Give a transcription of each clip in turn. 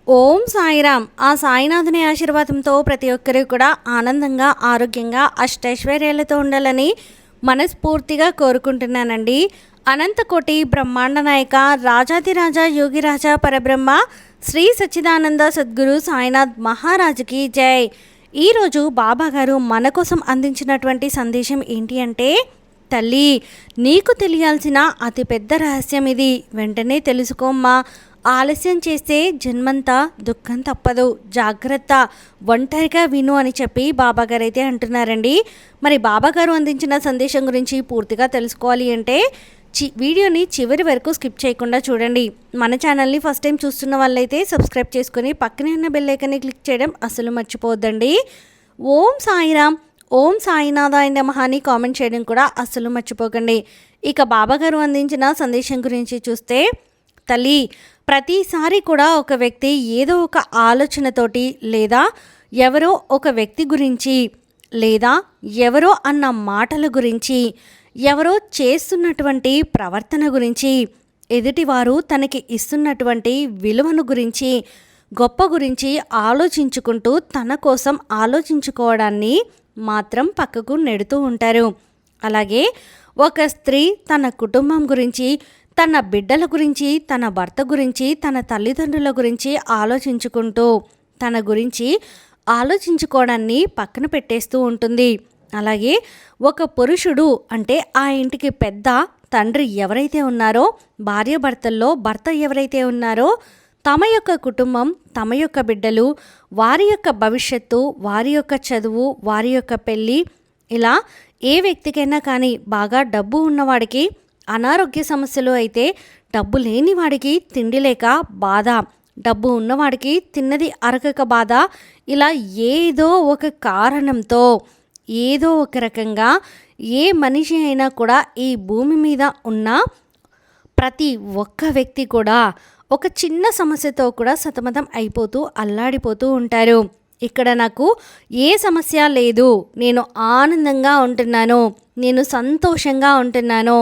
ఓం సాయిరామ్. ఆ సాయినాథుని ఆశీర్వాదంతో ప్రతి ఒక్కరూ కూడా ఆనందంగా, ఆరోగ్యంగా, అష్టైశ్వర్యాలతో ఉండాలని మనస్ఫూర్తిగా కోరుకుంటున్నానండి. అనంతకోటి బ్రహ్మాండ నాయక రాజాధిరాజా యోగిరాజా పరబ్రహ్మ శ్రీ సచ్చిదానంద సద్గురు సాయినాథ్ మహారాజుకి జై. ఈరోజు బాబా గారు మన కోసం అందించినటువంటి సందేశం ఏంటి అంటే, తల్లి, నీకు తెలియాల్సిన అతిపెద్ద రహస్యం ఇది. వెంటనే తెలుసుకోమ్మా. ఆలస్యం చేస్తే జన్మంతా దుఃఖం తప్పదు. జాగ్రత్త, ఒంటరిగా విను అని చెప్పి బాబాగారు అయితే అంటున్నారండి. మరి బాబాగారు అందించిన సందేశం గురించి పూర్తిగా తెలుసుకోవాలి అంటే వీడియోని చివరి వరకు స్కిప్ చేయకుండా చూడండి. మన ఛానల్ని ఫస్ట్ టైం చూస్తున్న వాళ్ళైతే సబ్స్క్రైబ్ చేసుకుని పక్కనే ఉన్న బెల్ ఐకాన్ని క్లిక్ చేయడం అసలు మర్చిపోవద్దండి. ఓం సాయిరామ్, ఓం సాయినాథాయ నమః అని కామెంట్ చేయడం కూడా అస్సలు మర్చిపోకండి. ఇక బాబాగారు అందించిన సందేశం గురించి చూస్తే, తల్లి, ప్రతిసారి కూడా ఒక వ్యక్తి ఏదో ఒక ఆలోచనతోటి లేదా ఎవరో ఒక వ్యక్తి గురించి లేదా ఎవరో అన్న మాటల గురించి, ఎవరో చేస్తున్నటువంటి ప్రవర్తన గురించి, ఎదుటివారు తనకి ఇస్తున్నటువంటి విలువను గురించి, గొప్ప గురించి ఆలోచించుకుంటూ తన కోసం ఆలోచించుకోవడాన్ని మాత్రం పక్కకు నెడుతూ ఉంటారు. అలాగే ఒక స్త్రీ తన కుటుంబం గురించి, తన బిడ్డల గురించి, తన భర్త గురించి, తన తల్లిదండ్రుల గురించి ఆలోచించుకుంటూ తన గురించి ఆలోచించుకోవడాన్ని పక్కన పెట్టేస్తూ ఉంటుంది. అలాగే ఒక పురుషుడు అంటే ఆ ఇంటికి పెద్ద తండ్రి ఎవరైతే ఉన్నారో, భార్యాభర్తల్లో భర్త ఎవరైతే ఉన్నారో, తమ యొక్క కుటుంబం, తమ యొక్క బిడ్డలు, వారి యొక్క భవిష్యత్తు, వారి యొక్క చదువు, వారి యొక్క పెళ్ళి, ఇలా ఏ వ్యక్తికైనా కానీ బాగా డబ్బు ఉన్నవాడికి అనారోగ్య సమస్యలు అయితే, డబ్బు లేని వాడికి తిండి లేక బాధ, డబ్బు ఉన్నవాడికి తిన్నది అరగక బాధ, ఇలా ఏదో ఒక కారణంతో ఏదో ఒక రకంగా ఏ మనిషి అయినా కూడా ఈ భూమి మీద ఉన్న ప్రతి ఒక్క వ్యక్తి కూడా ఒక చిన్న సమస్యతో కూడా సతమతం అయిపోతూ అల్లాడిపోతూ ఉంటారు. ఇక్కడ నాకు ఏ సమస్య లేదు, నేను ఆనందంగా ఉంటున్నాను, నేను సంతోషంగా ఉంటున్నాను,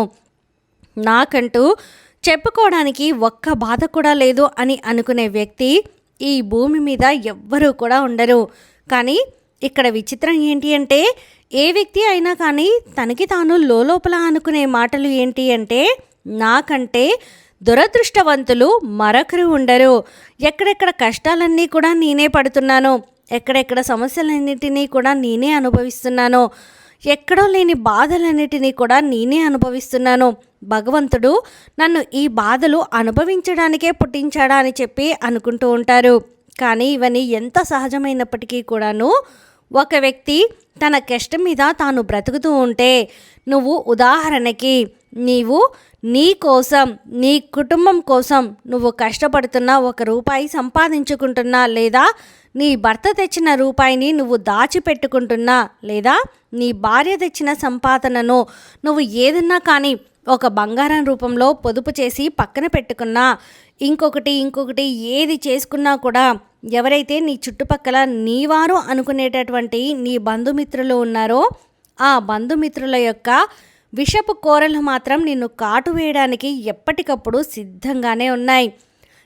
నాకంటూ చెప్పుకోవడానికి ఒక్క బాధ కూడా లేదు అని అనుకునే వ్యక్తి ఈ భూమి మీద ఎవ్వరూ కూడా ఉండరు. కానీ ఇక్కడ విచిత్రం ఏంటి అంటే, ఏ వ్యక్తి అయినా కానీ తనకి తాను లోపల అనుకునే మాటలు ఏంటి అంటే, నాకంటే దురదృష్టవంతులు మరొకరు ఉండరు, ఎక్కడెక్కడ కష్టాలన్నీ కూడా నేనే పడుతున్నాను, ఎక్కడెక్కడ సమస్యలన్నిటినీ కూడా నేనే అనుభవిస్తున్నాను, ఎక్కడో లేని బాధలన్నిటినీ కూడా నేనే అనుభవిస్తున్నాను, భగవంతుడు నన్ను ఈ బాధలు అనుభవించడానికే పుట్టించాడా అని చెప్పి అనుకుంటూ ఉంటారు. కానీ ఇవన్నీ ఎంత సహజమైనప్పటికీ కూడాను ఒక వ్యక్తి తన కష్టం మీద తాను బ్రతుకుతూ ఉంటే, నువ్వు ఉదాహరణకి నీవు నీ కోసం, నీ కుటుంబం కోసం నువ్వు కష్టపడుతున్నా, ₹1 సంపాదించుకుంటున్నా, లేదా నీ భర్త తెచ్చిన రూపాయిని నువ్వు దాచిపెట్టుకుంటున్నా, లేదా నీ భార్య తెచ్చిన సంపాదనను నువ్వు ఏదన్నా కానీ ఒక బంగారం రూపంలో పొదుపు చేసి పక్కన పెట్టుకున్నా, ఇంకొకటి ఏది చేసుకున్నా కూడా ఎవరైతే నీ చుట్టుపక్కల నీవారు అనుకునేటటువంటి నీ బంధుమిత్రులు ఉన్నారో, ఆ బంధుమిత్రుల యొక్క విషపు కోరలు మాత్రం నిన్ను కాటు వేయడానికి ఎప్పటికప్పుడు సిద్ధంగానే ఉన్నాయి.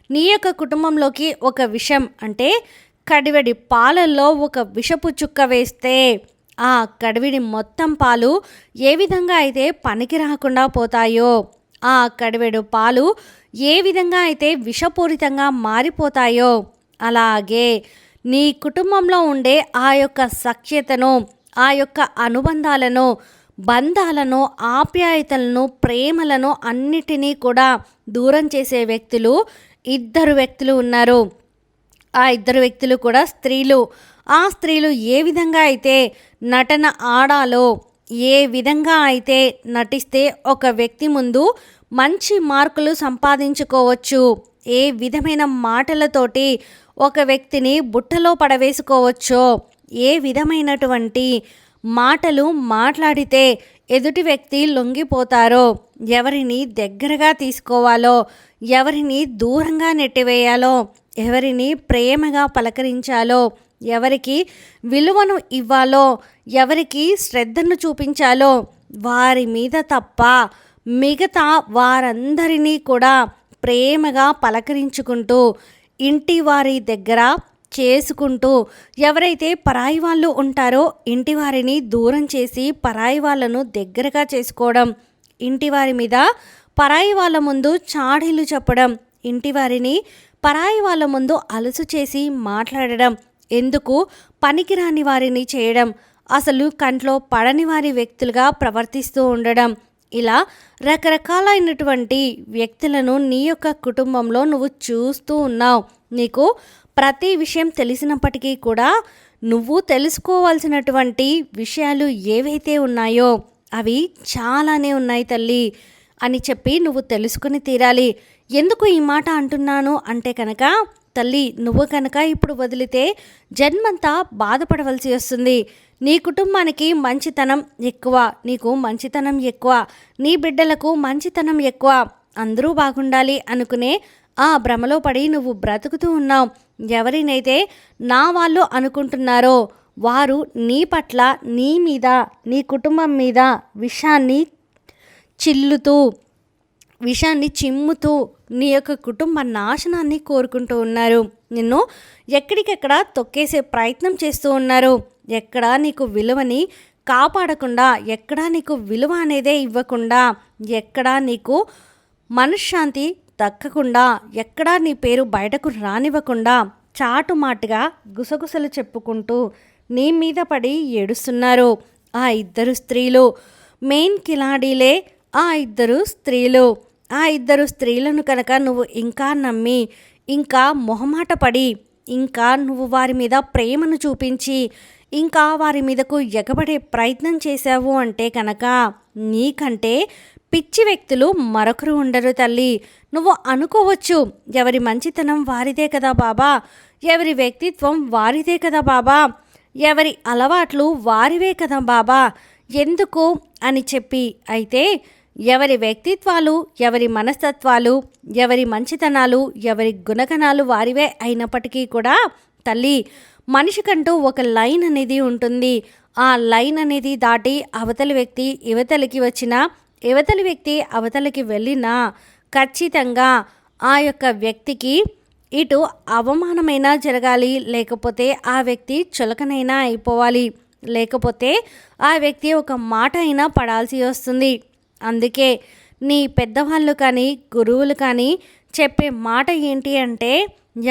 నీ యొక్క కుటుంబంలోకి ఒక విషం అంటే కడివెడి పాలల్లో ఒక విషపు చుక్క వేస్తే, ఆ కడివిడి మొత్తం పాలు ఏ విధంగా అయితే పనికి రాకుండా పోతాయో, ఆ కడివెడు పాలు ఏ విధంగా అయితే విషపూరితంగా మారిపోతాయో, అలాగే నీ కుటుంబంలో ఉండే ఆ యొక్క సఖ్యతను, ఆ యొక్క అనుబంధాలను, బంధాలను, ఆప్యాయతలను, ప్రేమలను అన్నిటినీ కూడా దూరం చేసే వ్యక్తులు 2 వ్యక్తులు ఉన్నారు. ఆ 2 వ్యక్తులు కూడా స్త్రీలు. ఆ స్త్రీలు ఏ విధంగా అయితే నటన ఆడాలో, ఏ విధంగా అయితే నటిస్తే ఒక వ్యక్తి ముందు మంచి మార్కులు సంపాదించుకోవచ్చు, ఏ విధమైన మాటలతోటి ఒక వ్యక్తిని బుట్టలో పడవేసుకోవచ్చో, ఏ విధమైనటువంటి మాటలు మాట్లాడితే ఎదుటి వ్యక్తి లొంగిపోతారో, ఎవరిని దగ్గరగా తీసుకోవాలో, ఎవరిని దూరంగా నెట్టివేయాలో, ఎవరిని ప్రేమగా పలకరించాలో, ఎవరికి విలువను ఇవ్వాలో, ఎవరికి శ్రద్ధను చూపించాలో, వారి మీద తప్ప మిగతా వారందరినీ కూడా ప్రేమగా పలకరించుకుంటూ ఇంటి వారి దగ్గర చేసుకుంటూ ఎవరైతే పరాయి వాళ్ళు ఉంటారో ఇంటి వారిని దూరం చేసి పరాయి వాళ్ళను దగ్గరగా చేసుకోవడం, ఇంటి వారి మీద పరాయి వాళ్ళ ముందు చాడీలు చెప్పడం, ఇంటి వారిని పరాయి వాళ్ళ ముందు అలుసు చేసి మాట్లాడడం, ఎందుకు పనికిరాని వారిని చేయడం, అసలు కంట్లో పడని వారి వ్యక్తులుగా ప్రవర్తిస్తూ ఉండడం, ఇలా రకరకాలైనటువంటి వ్యక్తులను నీ యొక్క కుటుంబంలో నువ్వు చూస్తూ ఉన్నావు. నీకు ప్రతి విషయం తెలిసినప్పటికీ కూడా నువ్వు తెలుసుకోవాల్సినటువంటి విషయాలు ఏవైతే ఉన్నాయో అవి చాలానే ఉన్నాయి తల్లి అని చెప్పి నువ్వు తెలుసుకుని తీరాలి. ఎందుకు ఈ మాట అంటున్నాను అంటే కనుక తల్లి, నువ్వు కనుక ఇప్పుడు వదిలితే జన్మంతా బాధపడవలసి వస్తుంది. నీ కుటుంబానికి మంచితనం ఎక్కువ, నీకు మంచితనం ఎక్కువ, నీ బిడ్డలకు మంచితనం ఎక్కువ, అందరూ బాగుండాలి అనుకునే ఆ భ్రమలో పడి నువ్వు బ్రతుకుతూ ఉన్నావు. ఎవరినైతే నా వాళ్ళు అనుకుంటున్నారో వారు నీ పట్ల, నీ మీద, నీ కుటుంబం మీద విషాన్ని చిమ్ముతూ నీ యొక్క కుటుంబ నాశనాన్ని కోరుకుంటూ ఉన్నారు. నిన్ను ఎక్కడికెక్కడ తొక్కేసే ప్రయత్నం చేస్తూ ఉన్నారు. ఎక్కడా నీకు విలువని కాపాడకుండా, ఎక్కడా నీకు విలువ అనేదే ఇవ్వకుండా, ఎక్కడా నీకు మనశ్శాంతి దక్కకుండా, ఎక్కడా నీ పేరు బయటకు రానివ్వకుండా చాటుమాటుగా గుసగుసలు చెప్పుకుంటూ నీ మీద పడి ఏడుస్తున్నారు ఆ ఇద్దరు స్త్రీలు. మెయిన్ కిలాడీలే ఆ ఇద్దరు స్త్రీలు. ఆ ఇద్దరు స్త్రీలను కనుక నువ్వు ఇంకా నమ్మి, ఇంకా మొహమాట పడి, ఇంకా నువ్వు వారి మీద ప్రేమను చూపించి, ఇంకా వారి మీదకు ఎగబడే ప్రయత్నం చేశావు అంటే కనుక నీకంటే పిచ్చి వ్యక్తులు మరొకరు ఉండరు తల్లి. నువ్వు అనుకోవచ్చు, ఎవరి మంచితనం వారిదే కదా బాబా, ఎవరి వ్యక్తిత్వం వారిదే కదా బాబా, ఎవరి అలవాట్లు వారివే కదా బాబా, ఎందుకు అని చెప్పి. అయితే ఎవరి వ్యక్తిత్వాలు, ఎవరి మనస్తత్వాలు, ఎవరి మంచితనాలు, ఎవరి గుణగణాలు వారివే అయినప్పటికీ కూడా తల్లి, మనిషికంటూ ఒక లైన్ అనేది ఉంటుంది. ఆ లైన్ అనేది దాటి అవతలి వ్యక్తి యువతలకి వచ్చినా, యువతలి వ్యక్తి అవతలకి వెళ్ళినా ఖచ్చితంగా ఆ యొక్క వ్యక్తికి ఇటు అవమానమైనా జరగాలి, లేకపోతే ఆ వ్యక్తి చులకనైనా అయిపోవాలి, లేకపోతే ఆ వ్యక్తి ఒక మాట అయినా పడాల్సి వస్తుంది. అందుకే నీ పెద్దవాళ్ళు కానీ, గురువులు కానీ చెప్పే మాట ఏంటి అంటే,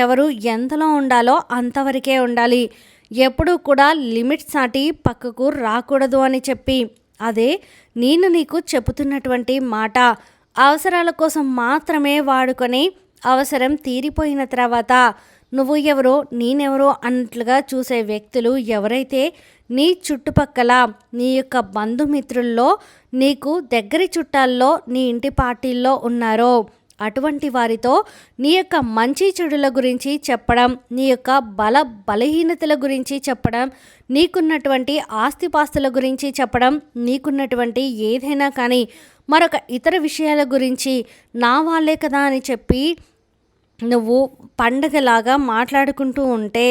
ఎవరు ఎంతలో ఉండాలో అంతవరకే ఉండాలి, ఎప్పుడూ కూడా లిమిట్స్ దాటి పక్కకు రాకూడదు అని చెప్పి. అదే నేను నీకు చెబుతున్నటువంటి మాట. అవసరాల కోసం మాత్రమే వాడుకొని అవసరం తీరిపోయిన తర్వాత నువ్వు ఎవరో నేనెవరో అన్నట్లుగా చూసే వ్యక్తులు ఎవరైతే నీ చుట్టుపక్కల, నీ యొక్క బంధుమిత్రుల్లో, నీకు దగ్గరి చుట్టాల్లో, నీ ఇంటి పార్టీల్లో ఉన్నారో అటువంటి వారితో నీ యొక్క మంచి చెడుల గురించి చెప్పడం, నీ యొక్క బలహీనతల గురించి చెప్పడం, నీకున్నటువంటి ఆస్తిపాస్తుల గురించి చెప్పడం, నీకున్నటువంటి ఏదైనా కానీ మరొక ఇతర విషయాల గురించి నా వాళ్ళే కదా అని చెప్పి నువ్వు పండగలాగా మాట్లాడుకుంటూ ఉంటే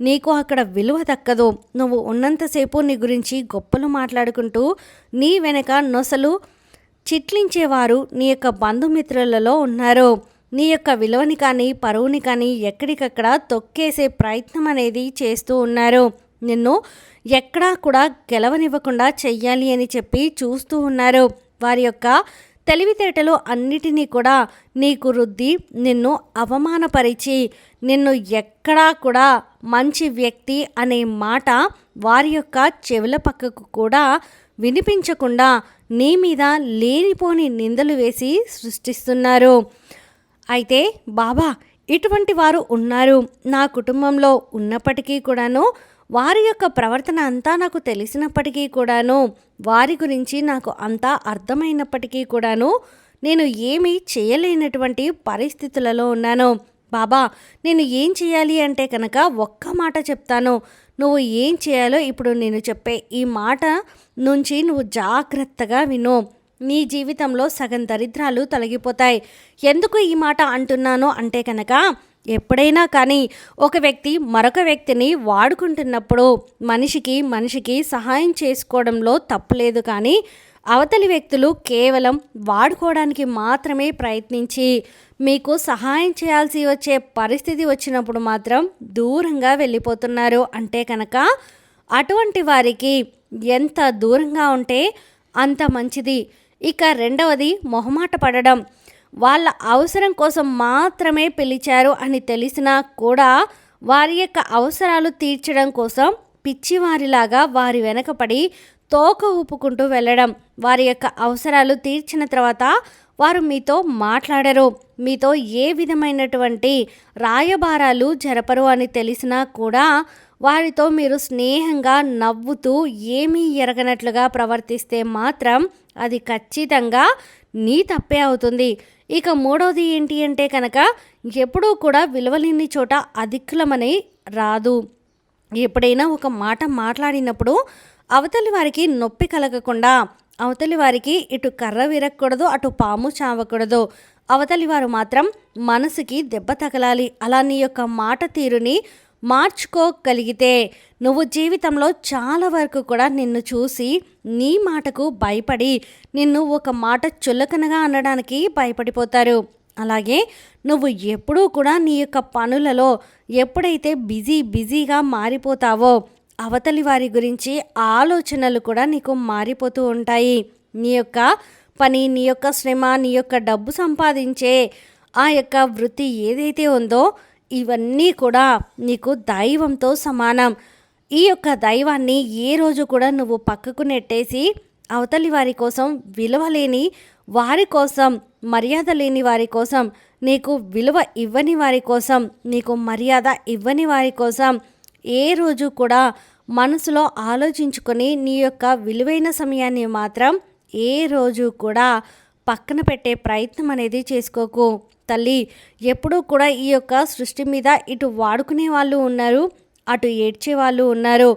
నీకు అక్కడ విలువ దక్కదు. నువ్వు ఉన్నంతసేపు నీ గురించి గొప్పలు మాట్లాడుకుంటూ నీ వెనక నొసలు చిట్లించేవారు నీ యొక్క బంధుమిత్రులలో ఉన్నారు. నీ యొక్క విలువని కానీ, పరువుని కానీ ఎక్కడికక్కడ తొక్కేసే ప్రయత్నం అనేది చేస్తూ ఉన్నారు. నిన్ను ఎక్కడా కూడా గెలవనివ్వకుండా చెయ్యాలి అని చెప్పి చూస్తూ ఉన్నారు. వారి యొక్క తెలివితేటలు అన్నిటినీ కూడా నీకు రుద్ది, నిన్ను అవమానపరిచి, నిన్ను ఎక్కడా కూడా మంచి వ్యక్తి అనే మాట వారి యొక్క చెవుల పక్కకు కూడా వినిపించకుండా నీ మీద లేనిపోని నిందలు వేసి సృష్టిస్తున్నారు. అయితే బాబా, ఇటువంటి వారు ఉన్నారు నా కుటుంబంలో ఉన్నప్పటికీ కూడాను, వారి యొక్క ప్రవర్తన అంతా నాకు తెలిసినప్పటికీ కూడాను, వారి గురించి నాకు అంతా అర్థమైనప్పటికీ కూడాను నేను ఏమీ చేయలేనటువంటి పరిస్థితులలో ఉన్నాను. బాబా, నేను ఏం చేయాలి అంటే కనుక ఒక్క మాట చెప్తాను. నువ్వు ఏం చేయాలో ఇప్పుడు నేను చెప్పే ఈ మాట నుంచి నువ్వు జాగ్రత్తగా విను. నీ జీవితంలో సగం దరిద్రాలు తొలగిపోతాయి. ఎందుకు ఈ మాట అంటున్నాను అంటే కనుక, ఎప్పుడైనా కానీ ఒక వ్యక్తి మరొక వ్యక్తిని వాడుకుంటున్నప్పుడు మనిషికి సహాయం చేసుకోవడంలో తప్పులేదు. కానీ అవతలి వ్యక్తులు కేవలం వాడుకోవడానికి మాత్రమే ప్రయత్నించి మీకు సహాయం చేయాల్సి వచ్చే పరిస్థితి వచ్చినప్పుడు మాత్రం దూరంగా వెళ్ళిపోతున్నారు. అంటే కనుక అటువంటి వారికి ఎంత దూరంగా ఉంటే అంత మంచిది. ఇక రెండవది మొహమాట పడడం. వాళ్ళ అవసరం కోసం మాత్రమే పిలిచారు అని తెలిసినా కూడా వారి యొక్క అవసరాలు తీర్చడం కోసం పిచ్చివారిలాగా వారి వెనకపడి తోక ఊపుకుంటూ వెళ్ళడం. వారి యొక్క అవసరాలు తీర్చిన తర్వాత వారు మీతో మాట్లాడరు, మీతో ఏ విధమైనటువంటి రాయబారాలు జరపరు అని తెలిసినా కూడా వారితో మీరు స్నేహంగా నవ్వుతూ ఏమీ ఎరగనట్లుగా ప్రవర్తిస్తే మాత్రం అది ఖచ్చితంగా నీ తప్పే అవుతుంది. ఇక మూడవది ఏంటి అంటే కనుక ఎప్పుడూ కూడా విలువలేని చోట అధికులమని రాదు. ఎప్పుడైనా ఒక మాట మాట్లాడినప్పుడు అవతలి వారికి నొప్పి కలగకుండా, అవతలి వారికి ఇటు కర్ర విరగకూడదు, అటు పాము చావకూడదు. అవతలి వారు మాత్రం మనసుకి దెబ్బ తగలాలి. అలా నీ యొక్క మాట తీరుని మార్చుకోగలిగితే నువ్వు జీవితంలో చాలా వరకు కూడా నిన్ను చూసి నీ మాటకు భయపడి నిన్ను ఒక మాట చులకనగా అనడానికి భయపడిపోతారు. అలాగే నువ్వు ఎప్పుడూ కూడా నీ యొక్క పనులలో ఎప్పుడైతే బిజీగా మారిపోతావో అవతలి వారి గురించి ఆలోచనలు కూడా నీకు మారిపోతూ ఉంటాయి. నీ యొక్క పని, నీ యొక్క శ్రమ, నీ యొక్క డబ్బు సంపాదించే ఆ యొక్క వృత్తి ఏదైతే ఉందో ఇవన్నీ కూడా నీకు దైవంతో సమానం. ఈ యొక్క దైవాన్ని ఏ రోజు కూడా నువ్వు పక్కకు నెట్టేసి అవతలి వారి కోసం, విలువ లేని వారి కోసం, మర్యాద లేని వారి కోసం, నీకు విలువ ఇవ్వని వారి కోసం, నీకు మర్యాద ఇవ్వని వారి కోసం ఏ రోజు కూడా మనసులో ఆలోచించుకొని నీ యొక్క విలువైన సమయాన్ని మాత్రం ఏ రోజు కూడా పక్కన పెట్టే ప్రయత్నం అనేది చేసుకోకు తల్లి. ఎప్పుడూ కూడా ఈ యొక్క సృష్టి మీద ఇటు వాడుకునే వాళ్ళు ఉన్నారు, అటు ఏడ్చే వాళ్ళు ఉన్నారు,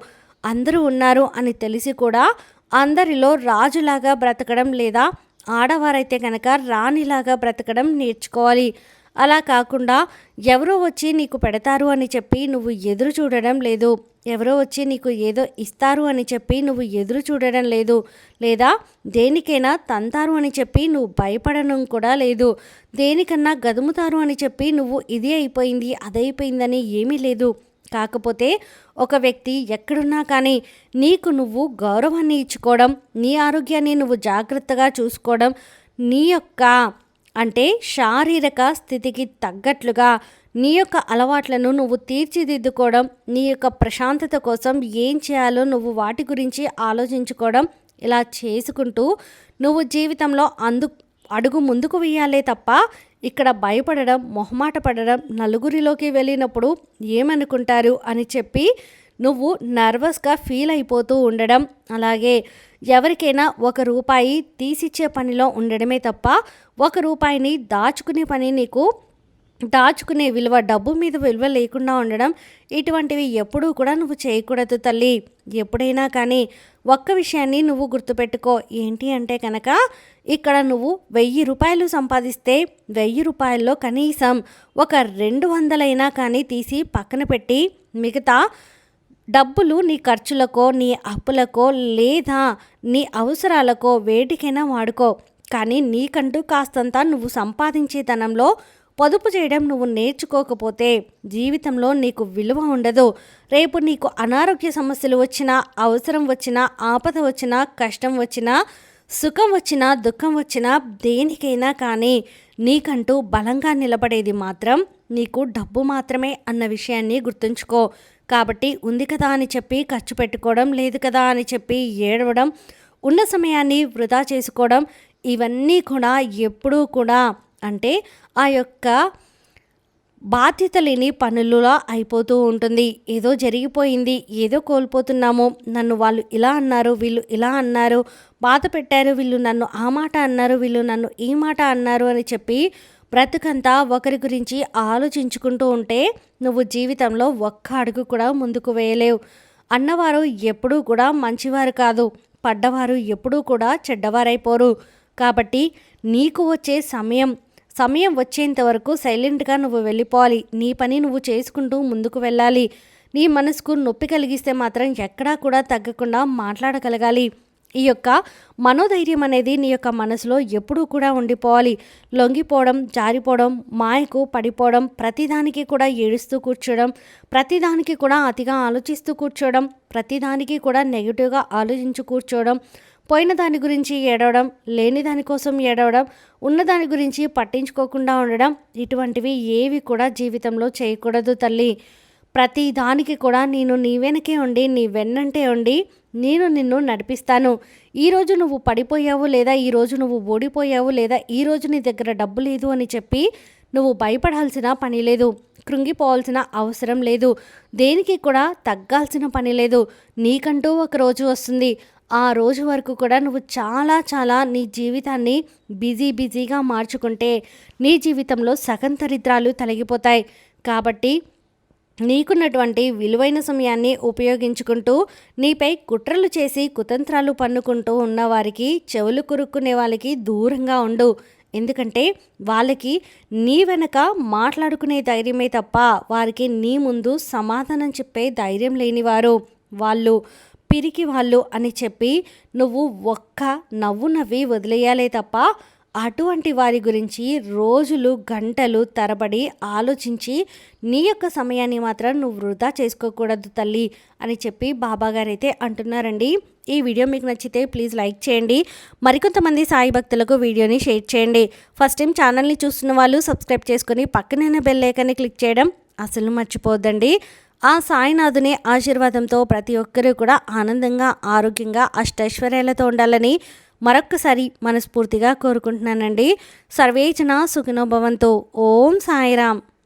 అందరూ ఉన్నారు అని తెలిసి కూడా అందరిలో రాజులాగా బ్రతకడం లేదా ఆడవారైతే కనుక రాణిలాగా బ్రతకడం నేర్చుకోవాలి. అలా కాకుండా ఎవరో వచ్చి నీకు పెడతారు అని చెప్పి నువ్వు ఎదురు చూడడం లేదు, ఎవరో వచ్చి నీకు ఏదో ఇస్తారు అని చెప్పి నువ్వు ఎదురు చూడడం లేదు, లేదా దేనికైనా తంతారు అని చెప్పి నువ్వు భయపడడం కూడా లేదు, దేనికన్నా గదుముతారు అని చెప్పి నువ్వు ఇది అయిపోయింది అదైపోయిందని ఏమీ లేదు. కాకపోతే ఒక వ్యక్తి ఎక్కడున్నా కానీ నీకు నువ్వు గౌరవాన్ని ఇచ్చుకోవడం, నీ ఆరోగ్యాన్ని నువ్వు జాగ్రత్తగా చూసుకోవడం, నీ యొక్క అంటే శారీరక స్థితికి తగ్గట్లుగా నీ యొక్క అలవాట్లను నువ్వు తీర్చిదిద్దుకోవడం, నీ యొక్క ప్రశాంతత కోసం ఏం చేయాలో నువ్వు వాటి గురించి ఆలోచించుకోవడం, ఇలా చేసుకుంటూ నువ్వు జీవితంలో అడుగు ముందుకు వేయాలే తప్ప ఇక్కడ భయపడడం, మొహమాట పడడం, నలుగురిలోకి వెళ్ళినప్పుడు ఏమనుకుంటారు అని చెప్పి నువ్వు నర్వస్గా ఫీల్ అయిపోతూ ఉండడం, అలాగే ఎవరికైనా ₹1 తీసిచ్చే పనిలో ఉండడమే తప్ప ₹1 దాచుకునే పని నీకు దాచుకునే విలువ, డబ్బు మీద విలువ లేకుండా ఉండడం, ఇటువంటివి ఎప్పుడూ కూడా నువ్వు చేయకూడదు తల్లి. ఎప్పుడైనా కానీ ఒక్క విషయాన్ని నువ్వు గుర్తుపెట్టుకో. ఏంటి అంటే కనుక ఇక్కడ నువ్వు ₹1000 సంపాదిస్తే ₹1000లో కనీసం ఒక 200 కానీ తీసి పక్కన పెట్టి మిగతా డబ్బులు నీ ఖర్చులకో, నీ అప్పులకో, లేదా నీ అవసరాలకో వేటికైనా వాడుకో. కానీ నీకంటూ కాస్తంత నువ్వు సంపాదించే ధనంలో పొదుపు చేయడం నువ్వు నేర్చుకోకపోతే జీవితంలో నీకు విలువ ఉండదు. రేపు నీకు అనారోగ్య సమస్యలు వచ్చినా, అవసరం వచ్చినా, ఆపద వచ్చినా, కష్టం వచ్చినా, సుఖం వచ్చినా, దుఃఖం వచ్చినా, దేనికైనా కానీ నీకంటూ బలంగా నిలబడేది మాత్రం నీకు డబ్బు మాత్రమే అన్న విషయాన్ని గుర్తుంచుకో. కాబట్టి ఉంది కదా అని చెప్పి ఖర్చు పెట్టుకోవడం, లేదు కదా అని చెప్పి ఏడవడం, ఉన్న సమయాన్ని వృధా చేసుకోవడం, ఇవన్నీ కూడా ఎప్పుడూ కూడా అంటే ఆ యొక్క బాధ్యత లేని పనులులా అయిపోతూ ఉంటుంది. ఏదో జరిగిపోయింది, ఏదో కోల్పోతున్నాము, నన్ను వాళ్ళు ఇలా అన్నారు, వీళ్ళు ఇలా అన్నారు, బాధ పెట్టారు, వీళ్ళు నన్ను ఆ మాట అన్నారు, వీళ్ళు నన్ను ఈ మాట అన్నారు అని చెప్పి బ్రతుకంతా ఒకరి గురించి ఆలోచించుకుంటూ ఉంటే నువ్వు జీవితంలో ఒక్క అడుగు కూడా ముందుకు వేయలేవు. అన్నవారు ఎప్పుడూ కూడా మంచివారు కాదు, పడ్డవారు ఎప్పుడూ కూడా చెడ్డవారైపోరు. కాబట్టి నీకు వచ్చే సమయం వచ్చేంత వరకు సైలెంట్గా నువ్వు వెళ్ళిపోవాలి. నీ పని నువ్వు చేసుకుంటూ ముందుకు వెళ్ళాలి. నీ మనసుకు నొప్పి కలిగిస్తే మాత్రం ఎక్కడా కూడా తగ్గకుండా మాట్లాడగలగాలి. ఈ యొక్క మనోధైర్యం అనేది నీ యొక్క మనసులో ఎప్పుడూ కూడా ఉండిపోవాలి. లొంగిపోవడం, జారిపోవడం, మాయకు పడిపోవడం, ప్రతిదానికి కూడా ఏడుస్తూ కూర్చోవడం, ప్రతిదానికి కూడా అతిగా ఆలోచిస్తూ కూర్చోవడం, ప్రతిదానికి కూడా నెగిటివ్గా ఆలోచించి కూర్చోవడం, పోయిన దాని గురించి ఏడవడం, లేని దానికోసం ఏడవడం, ఉన్నదాని గురించి పట్టించుకోకుండా ఉండడం, ఇటువంటివి ఏవి కూడా జీవితంలో చేయకూడదు తల్లి. ప్రతి దానికి కూడా నేను నీ వెనకే ఉండి, నీ వెన్నంటే ఉండి నేను నిన్ను నడిపిస్తాను. ఈరోజు నువ్వు పడిపోయావు, లేదా ఈరోజు నువ్వు ఓడిపోయావు, లేదా ఈరోజు నీ దగ్గర డబ్బు లేదు అని చెప్పి నువ్వు భయపడాల్సిన పని లేదు, కృంగిపోవాల్సిన అవసరం లేదు, దేనికి కూడా తగ్గాల్సిన పని లేదు. నీకంటూ ఒక రోజు వస్తుంది. ఆ రోజు వరకు కూడా నువ్వు చాలా నీ జీవితాన్ని బిజీగా మార్చుకుంటే నీ జీవితంలో సగం దరిద్రాలు తొలగిపోతాయి. కాబట్టి నీకున్నటువంటి విలువైన సమయాన్ని ఉపయోగించుకుంటూ నీపై కుట్రలు చేసి కుతంత్రాలు పన్నుకుంటూ ఉన్నవారికి, చెవులు కురుక్కునే వాళ్ళకి దూరంగా ఉండు. ఎందుకంటే వాళ్ళకి నీ వెనక మాట్లాడుకునే ధైర్యమే తప్ప వారికి నీ ముందు సమాధానం చెప్పే ధైర్యం లేనివారు వాళ్ళు, పిరికి వాళ్ళు అని చెప్పి నువ్వు ఒక్క నవ్వు నవ్వి వదిలేయాలే తప్ప అటువంటి వారి గురించి రోజులు గంటలు తరబడి ఆలోచించి నీ యొక్క సమయాన్ని మాత్రం నువ్వు వృధా చేసుకోకూడదు తల్లి అని చెప్పి బాబాగారు అయితే అంటున్నారండి. ఈ వీడియో మీకు నచ్చితే ప్లీజ్ లైక్ చేయండి. మరికొంతమంది సాయి భక్తులకు వీడియోని షేర్ చేయండి. ఫస్ట్ టైం ఛానల్ని చూస్తున్న వాళ్ళు సబ్స్క్రైబ్ చేసుకొని పక్కనైన బెల్ ఐకాన్ని క్లిక్ చేయడం అసలు మర్చిపోద్దండి. ఆ సాయినాథుని ఆశీర్వాదంతో ప్రతి ఒక్కరూ కూడా ఆనందంగా, ఆరోగ్యంగా, అష్టైశ్వర్యాలతో ఉండాలని మరొక్కసారి మనస్ఫూర్తిగా కోరుకుంటున్నానండి. సర్వేజన సుఖినో భవంతు. ఓం సాయిరామ్.